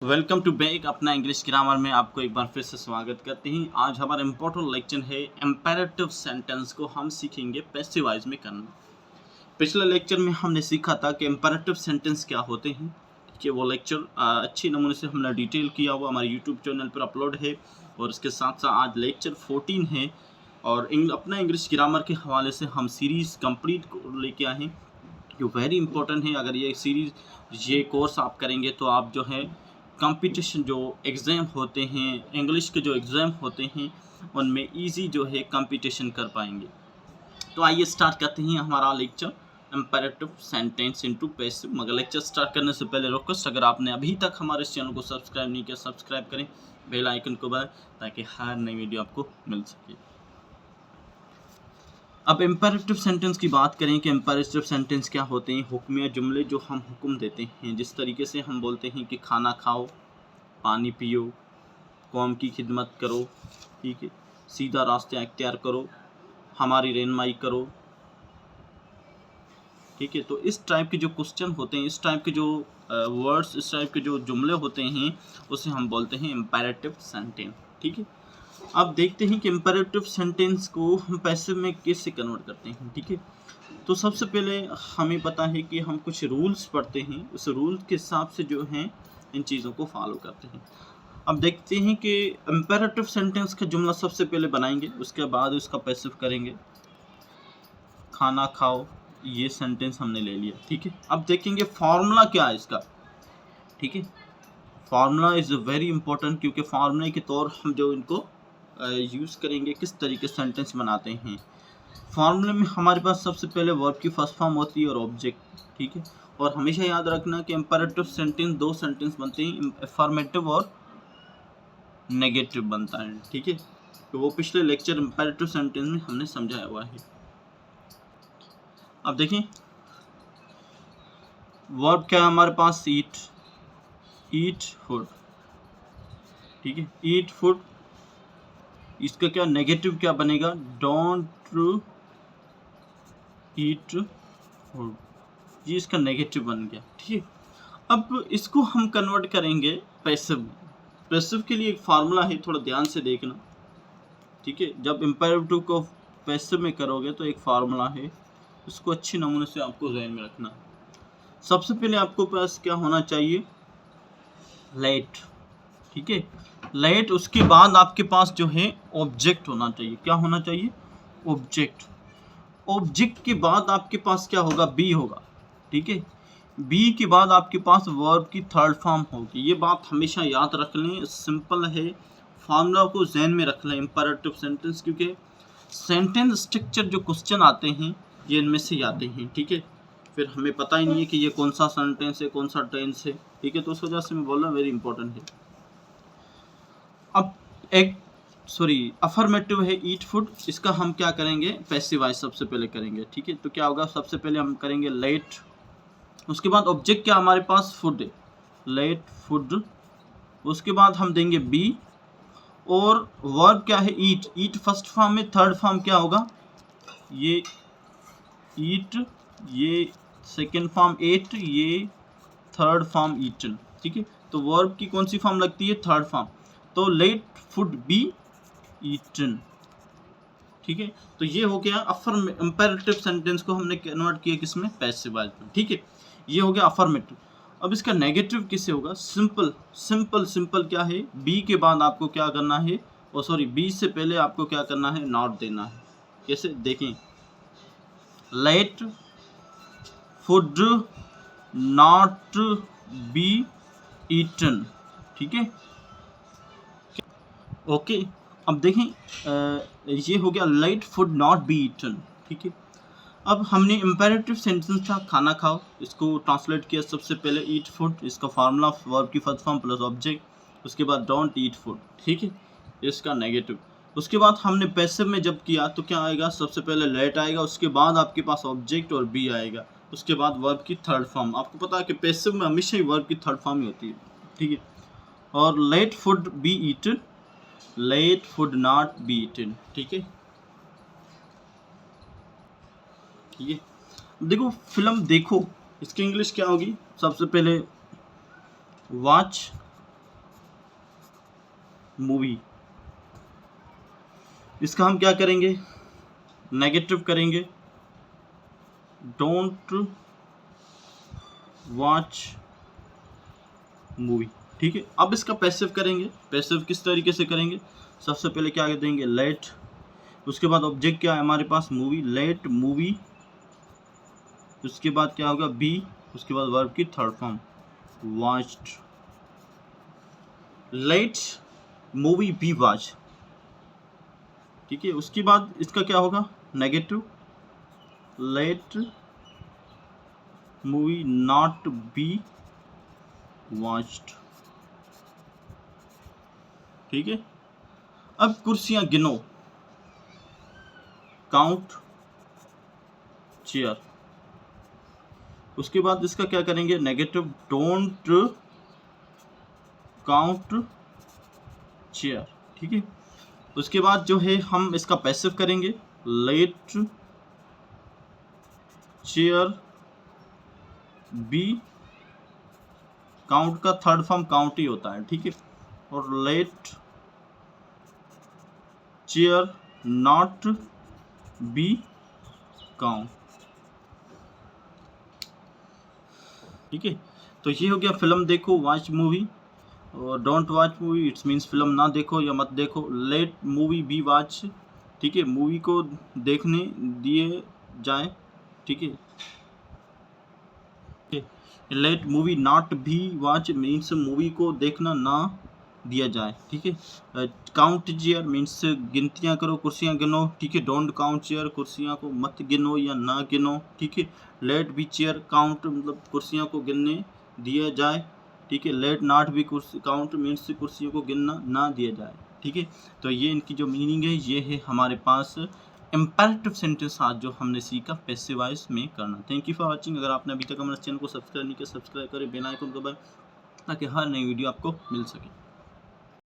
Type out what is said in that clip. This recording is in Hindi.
वेलकम टू बैक अपना इंग्लिश ग्रामर में आपको एक बार फिर से स्वागत करते हैं। आज हमारा इम्पोर्टेंट लेक्चर है इम्पेरेटिव सेंटेंस को हम सीखेंगे पैसिव वॉइस में करना। पिछले लेक्चर में हमने सीखा था कि इम्पेरेटिव सेंटेंस क्या होते हैं। कि वो लेक्चर अच्छे नमूने से हमने डिटेल किया हुआ हमारे यूट्यूब चैनल पर अपलोड है और इसके साथ साथ आज लेक्चर 14 है और अपना इंग्लिश ग्रामर के हवाले से हम सीरीज़ कंप्लीट लेके आए हैं जो वेरी इंपॉर्टेंट है। अगर ये सीरीज़ ये कोर्स आप करेंगे तो आप जो है कंपटीशन जो एग्ज़ाम होते हैं, इंग्लिश के जो एग्ज़ाम होते हैं उनमें इजी जो है कंपटीशन कर पाएंगे। तो आइए स्टार्ट करते हैं हमारा lecture imperative sentence into passive. मगर लेक्चर स्टार्ट करने से पहले रिक्वेस्ट, अगर आपने अभी तक हमारे इस चैनल को सब्सक्राइब नहीं किया सब्सक्राइब करें, बेल आइकन को दबाएं ताकि हर नई वीडियो आपको मिल सके। अब इम्पेरेटिव सेंटेंस की बात करें कि इम्पेरेटिव सेंटेंस क्या होते हैं। हुक्मिया जुमले जो हम हुक्म देते हैं, जिस तरीके से हम बोलते हैं कि खाना खाओ, पानी पियो, कौम की खिदमत करो, ठीक है, सीधा रास्ता इख्तियार करो, हमारी रहनुमाई करो, ठीक है। तो इस टाइप के जो क्वेश्चन होते हैं, इस टाइप के जो वर्ड्स, इस टाइप के जो जुमले होते हैं उसे हम बोलते हैं इम्पेरेटिव सेंटेंस, ठीक है। अब देखते हैं कि इम्पेरेटिव सेंटेंस को हम पैसिव में कैसे कन्वर्ट करते हैं, ठीक है। तो सबसे पहले हमें पता है कि हम कुछ रूल्स पढ़ते हैं, उस रूल के हिसाब से जो हैं इन चीज़ों को फॉलो करते हैं। अब देखते हैं कि इम्पेरेटिव सेंटेंस का जुमला सबसे पहले बनाएंगे, उसके बाद उसका पैसिव करेंगे। खाना खाओ, ये सेंटेंस हमने ले लिया, ठीक है। अब देखेंगे फार्मूला क्या है इसका, ठीक है। फार्मूला इज़ वेरी इंपॉर्टेंट क्योंकि फार्मूले के तौर हम जो इनको यूज़ करेंगे, किस तरीके से सेंटेंस बनाते हैं। फार्मूले में हमारे पास सबसे पहले वर्ब की फर्स्ट फॉर्म होती है और ऑब्जेक्ट, ठीक है। और हमेशा याद रखना कि इम्पेरेटिव सेंटेंस दो सेंटेंस बनते हैं, अफर्मेटिव और नेगेटिव बनता है, ठीक है। तो वो पिछले लेक्चर इम्पेरेटिव सेंटेंस में हमने समझाया हुआ है। अब देखें वर्ब क्या है हमारे पास, ईट फूड, ठीक है। ईट फूड, इसका क्या नेगेटिव क्या बनेगा, डोंट ईट फूड, ये इसका नेगेटिव बन गया, ठीक है। अब इसको हम कन्वर्ट करेंगे पैसिव में। पैसिव के लिए एक फार्मूला है, थोड़ा ध्यान से देखना, ठीक है। जब इम्पेरेटिव को पैसिव में करोगे तो एक फार्मूला है, इसको अच्छे नमूने से आपको ध्यान में रखना। सबसे पहले आपको पास क्या होना चाहिए, लेट, ठीक है, लेट। उसके बाद आपके पास जो है ऑब्जेक्ट होना चाहिए, क्या होना चाहिए, ऑब्जेक्ट। ऑब्जेक्ट के बाद आपके पास क्या होगा, बी होगा, ठीक है। बी के बाद आपके पास वर्ब की थर्ड फॉर्म होगी। ये बात हमेशा याद रख लें, सिंपल है, फार्मूला को जहन में रख लें इम्पेरेटिव सेंटेंस, क्योंकि सेंटेंस स्ट्रक्चर जो क्वेश्चन आते हैं ये इनमें से आते हैं, ठीक है। फिर हमें पता ही नहीं है कि ये कौन सा सेंटेंस है, कौन सा टेंस है, ठीक है। तो उस वजह से मैं बोल रहा हूँ वेरी इंपॉर्टेंट है। अब एक अफर्मेटिव है ईट फूड, इसका हम क्या करेंगे, पैसिव वॉइस सबसे पहले करेंगे, ठीक है। तो क्या होगा, सबसे पहले हम करेंगे लेट, उसके बाद ऑब्जेक्ट क्या हमारे पास, फूड है, लेट फूड। उसके बाद हम देंगे बी और वर्ब क्या है, ईट फर्स्ट फॉर्म में, थर्ड फॉर्म क्या होगा, ये ईट, ये सेकेंड फॉर्म एट, ये थर्ड फॉर्म ईटन, ठीक है। तो वर्ब की कौन सी फॉर्म लगती है, थर्ड फॉर्म। तो लेट फूड बी ईटन, ठीक है। तो ये हो गया इम्पेरेटिव सेंटेंस को हमने कन्वर्ट किया किसमें, पैसिव वॉइस में, ठीक है। ये हो गया अफर्मेटिव। अब इसका नेगेटिव किससे होगा, सिंपल सिंपल सिंपल क्या है, बी के बाद आपको क्या करना है, बी से पहले आपको क्या करना है, नॉट देना है। कैसे देखें, let food not be eaten, ठीक है, ओके। अब देखें ये हो गया let food not be eaten, ठीक है। अब हमने इम्पेरेटिव सेंटेंस था खाना खाओ, इसको ट्रांसलेट किया सबसे पहले ईट फूड, इसका फार्मूला वर्ब की फर्स्ट फॉर्म प्लस ऑब्जेक्ट, उसके बाद डोंट ईट फूड, ठीक है, इसका नेगेटिव। उसके बाद हमने पैसिव में जब किया तो क्या आएगा, सबसे पहले लेट आएगा, उसके बाद आपके पास ऑब्जेक्ट और बी आएगा, उसके बाद वर्ब की थर्ड फॉर्म। आपको पता है कि पैसिव में हमेशा ही वर्ब की थर्ड फॉर्म ही होती है, ठीक है। और let food be eaten, let food not be eaten, ठीक है, ठीक है। देखो फिल्म देखो, इसकी इंग्लिश क्या होगी, सबसे पहले वॉच मूवी, इसका हम क्या करेंगे, नेगेटिव करेंगे, डोंट वॉच मूवी, ठीक है। अब इसका पैसिव करेंगे, पैसिव किस तरीके से करेंगे, सबसे पहले क्या देंगे, लेट, उसके बाद ऑब्जेक्ट क्या है हमारे पास, मूवी, लेट मूवी, उसके बाद क्या होगा, बी, उसके बाद वर्ब की third form watched, let movie be watch, ठीक है। उसके बाद इसका क्या होगा, negative, let movie not be watched, ठीक है। अब कुर्सियां गिनो, काउंट चेयर, उसके बाद इसका क्या करेंगे, नेगेटिव, डोंट काउंट चेयर, ठीक है। उसके बाद जो है हम इसका पैसिव करेंगे, लेट चेयर बी, काउंट का थर्ड फॉर्म काउंट ही होता है, ठीक है, और let chair not be count, ठीक है। तो ये हो गया फिल्म देखो, वॉच मूवी, और don't watch movie it's means film ना देखो या मत देखो, लेट मूवी बी वॉच, ठीक है, मूवी को देखने दिए जाए, ठीक है, लेट मूवी नॉट भी वॉच मीन्स मूवी को देखना ना दिया जाए, ठीक है। काउंट चेयर मीन्स गिनतियाँ करो, कुर्सियाँ गिनो, ठीक है। डोंट काउंट चेयर, कुर्सियाँ को मत गिनो या ना गिनो, ठीक है। लेट बी चेयर काउंट मतलब कुर्सियों को गिनने दिया जाए, ठीक है। Let not be count means कुर्सियों को गिनना ना दिया जाए, ठीक है। तो ये इनकी जो मीनिंग है ये है हमारे पास इम्पेरेटिव सेंटेंस आज जो हमने सीखा पैसिव वॉइस में करना। Thank you for watching. अगर आपने अभी तक हमारे चैनल को सब्सक्राइब नहीं किया, सब्सक्राइब करें, बेल आइकन दबाएं ताकि हर नई वीडियो आपको मिल सके।